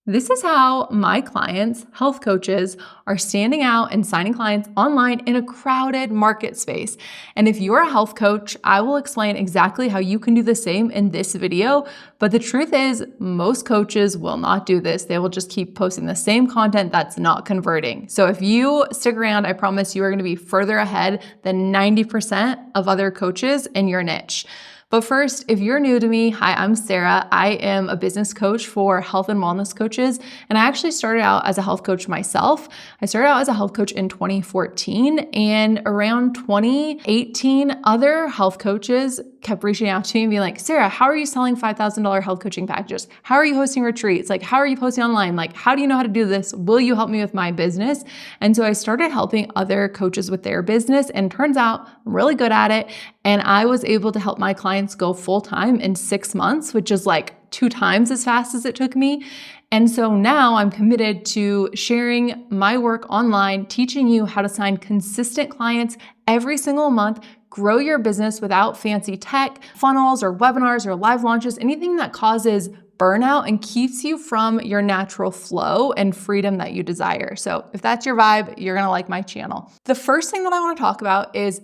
This is how my clients, health coaches, are standing out and signing clients online in a crowded market space. And if you're a health coach, I will explain exactly how you can do the same in this video. But the truth is, most coaches will not do this. They will just keep posting the same content that's not converting. So if you stick around, I promise you are going to be further ahead than 90% of other coaches in your niche. But first, if you're new to me, hi, I'm Sarah. I am a business coach for health and wellness coaches, and I actually started out as a health coach myself. I started out as a health coach in 2014, and around 2018, other health coaches kept reaching out to me and being like, Sarah, how are you selling $5,000 health coaching packages? How are you hosting retreats? Like, how are you posting online? Like, how do you know how to do this? Will you help me with my business? And so I started helping other coaches with their business, and turns out I'm really good at it. And I was able to help my clients go full-time in 6 months, which is like 2 times as fast as it took me. And so now I'm committed to sharing my work online, teaching you how to sign consistent clients every single month, grow your business without fancy tech, funnels or webinars or live launches, anything that causes burnout and keeps you from your natural flow and freedom that you desire. So if that's your vibe, you're gonna like my channel. The first thing that I wanna talk about is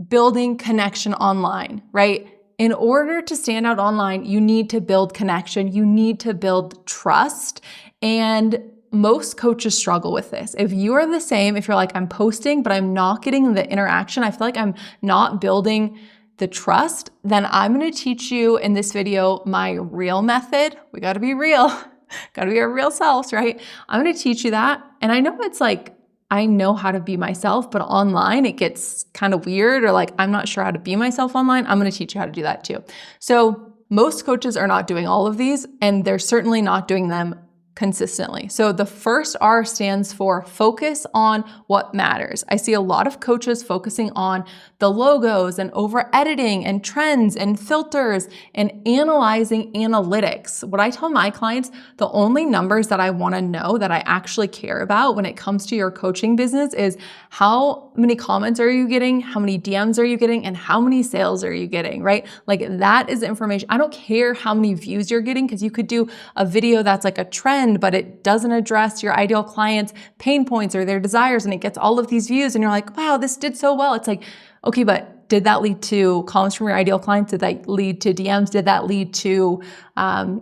building connection online, right? In order to stand out online, you need to build connection. You need to build trust. And most coaches struggle with this. If you are the same, if you're like, I'm posting, but I'm not getting the interaction, I feel like I'm not building the trust, then I'm going to teach you in this video my real method. We got to be real. Got to be our real selves, right? I'm going to teach you that. And I know it's like, I know how to be myself, but online it gets kind of weird, or like, I'm not sure how to be myself online. I'm going to teach you how to do that too. So most coaches are not doing all of these, and they're certainly not doing them consistently. So the first R stands for focus on what matters. I see a lot of coaches focusing on the logos and over editing and trends and filters and analyzing analytics. What I tell my clients, the only numbers that I want to know, that I actually care about when it comes to your coaching business, is how many comments are you getting, how many DMs are you getting, and how many sales are you getting, right? Like, that is information. I don't care how many views you're getting, because you could do a video that's like a trend, but it doesn't address your ideal client's pain points or their desires, and it gets all of these views, and you're like, wow, this did so well. It's like, okay, but did that lead to comments from your ideal clients? Did that lead to DMs? Did that lead to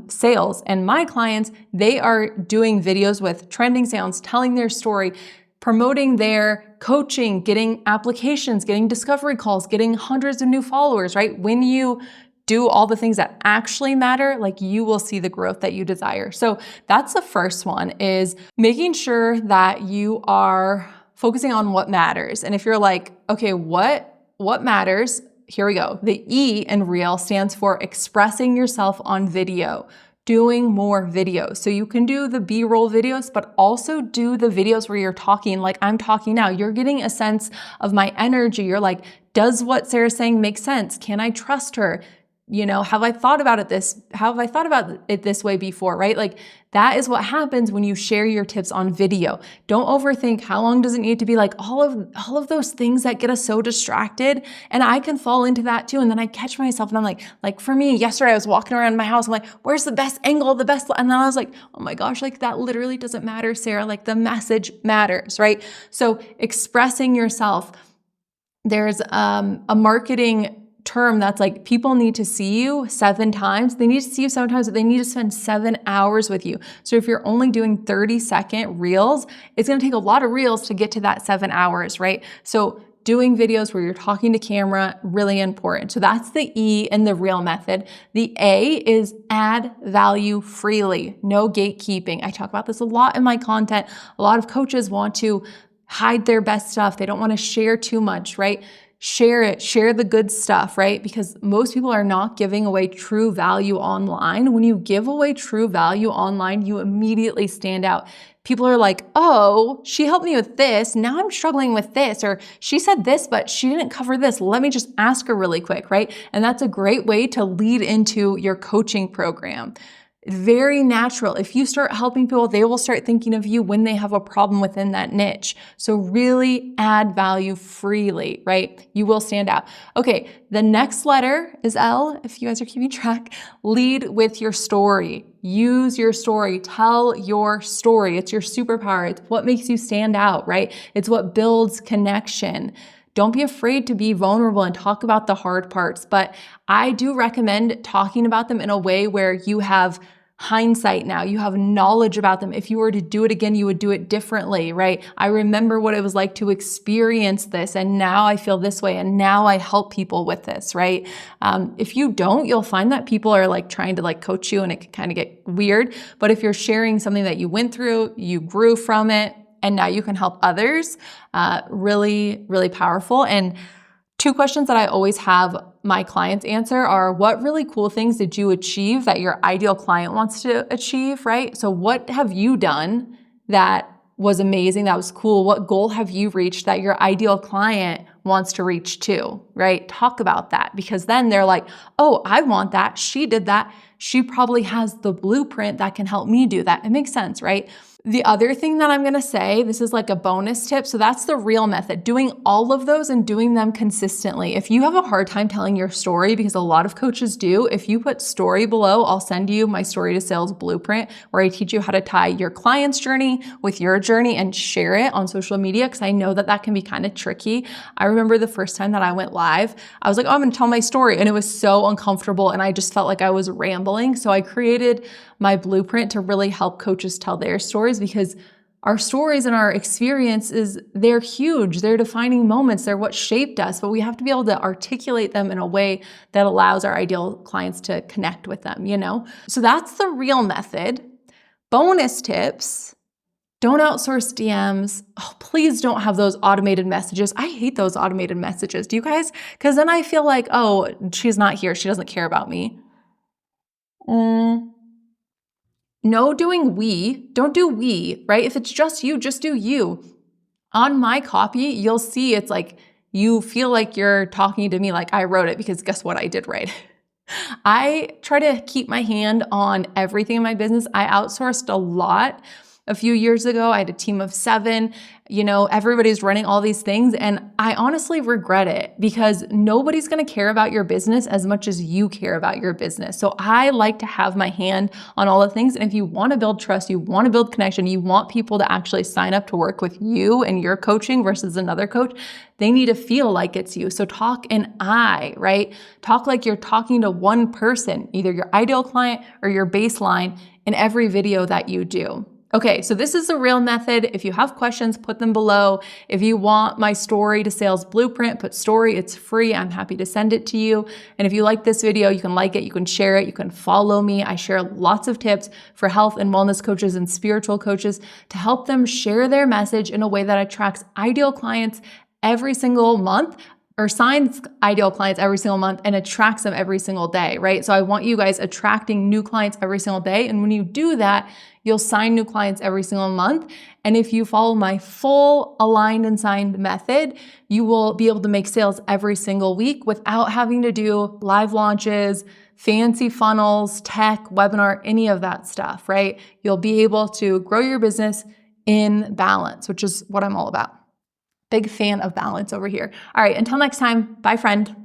sales? And my clients, they are doing videos with trending sounds, telling their story, promoting their coaching, getting applications, getting discovery calls, getting hundreds of new followers, right? When you do all the things that actually matter, like, you will see the growth that you desire. So that's the first one, is making sure that you are focusing on what matters. And if you're like, okay, what matters? Here we go. The E in real stands for expressing yourself on video, doing more videos. So you can do the B-roll videos, but also do the videos where you're talking like I'm talking now. You're getting a sense of my energy. You're like, does what Sarah's saying make sense? Can I trust her? You know, have I thought about it this way before, right? Like, that is what happens when you share your tips on video. Don't overthink how long does it need to be, like all of those things that get us so distracted. And I can fall into that too. And then I catch myself and I'm like for me, yesterday I was walking around my house. I'm like, where's the best angle, the best? And then I was like, oh my gosh, like, that literally doesn't matter, Sarah. Like, the message matters, right? So expressing yourself. There's a marketing term that's like, people need to see you 7 times. They need to see you 7 times, but they need to spend 7 hours with you. So if you're only doing 30-second reels, it's going to take a lot of reels to get to that 7 hours, right? So doing videos where you're talking to camera, really important. So that's the E in the reel method. The A is add value freely, no gatekeeping. I talk about this a lot in my content. A lot of coaches want to hide their best stuff. They don't want to share too much, right? Share it, share the good stuff, right? Because most people are not giving away true value online. When you give away true value online, you immediately stand out. People are like, oh, she helped me with this. Now I'm struggling with this. Or she said this, but she didn't cover this. Let me just ask her really quick, right? And that's a great way to lead into your coaching program. Very natural. If you start helping people, they will start thinking of you when they have a problem within that niche. So really add value freely, right? You will stand out. Okay, the next letter is L, if you guys are keeping track. Lead with your story. Use your story. Tell your story. It's your superpower. It's what makes you stand out, right? It's what builds connection. Don't be afraid to be vulnerable and talk about the hard parts, but I do recommend talking about them in a way where you have hindsight now. You have knowledge about them. If you were to do it again, you would do it differently, right? I remember what it was like to experience this, and now I feel this way, and now I help people with this, right? If you don't, you'll find that people are like trying to like coach you, and it can kind of get weird. But if you're sharing something that you went through, you grew from it, and now you can help others, really, really powerful. And 2 questions that I always have my clients answer are, what really cool things did you achieve that your ideal client wants to achieve, right? So what have you done that was amazing, that was cool? What goal have you reached that your ideal client wants to reach too, right? Talk about that, because then they're like, oh, I want that. She did that. She probably has the blueprint that can help me do that. It makes sense, right? The other thing that I'm going to say, this is like a bonus tip. So that's the real method, doing all of those and doing them consistently. If you have a hard time telling your story, because a lot of coaches do, if you put story below, I'll send you my story to sales blueprint where I teach you how to tie your client's journey with your journey and share it on social media. Cause I know that that can be kind of tricky. I remember the first time that I went live, I was like, oh, I'm going to tell my story. And it was so uncomfortable. And I just felt like I was rambling. So I created my blueprint to really help coaches tell their stories, because our stories and our experiences, they're huge. They're defining moments. They're what shaped us, but we have to be able to articulate them in a way that allows our ideal clients to connect with them, you know? So that's the real method. Bonus tips. Don't outsource DMs. Oh, please don't have those automated messages. I hate those automated messages. Do you guys? Because then I feel like, oh, she's not here. She doesn't care about me. No doing we. Don't do we, right? If it's just you, just do you. On my copy, you'll see it's like you feel like you're talking to me like I wrote it, because guess what? I did write it. I try to keep my hand on everything in my business. I outsourced a lot. A few years ago, I had a team of 7. You know, everybody's running all these things, and I honestly regret it, because nobody's going to care about your business as much as you care about your business. So I like to have my hand on all the things. And if you want to build trust, you want to build connection, you want people to actually sign up to work with you and your coaching versus another coach, they need to feel like it's you. So talk in I, right? Talk like you're talking to one person, either your ideal client or your baseline, in every video that you do. Okay, so this is the real method. If you have questions, put them below. If you want my story to sales blueprint, put story. It's free. I'm happy to send it to you. And if you like this video, you can like it, you can share it, you can follow me. I share lots of tips for health and wellness coaches and spiritual coaches to help them share their message in a way that attracts ideal clients every single month, or signs ideal clients every single month and attracts them every single day, right? So I want you guys attracting new clients every single day. And when you do that, you'll sign new clients every single month. And if you follow my full aligned and signed method, you will be able to make sales every single week without having to do live launches, fancy funnels, tech, webinar, any of that stuff, right? You'll be able to grow your business in balance, which is what I'm all about. Big fan of balance over here. All right, until next time, bye friend.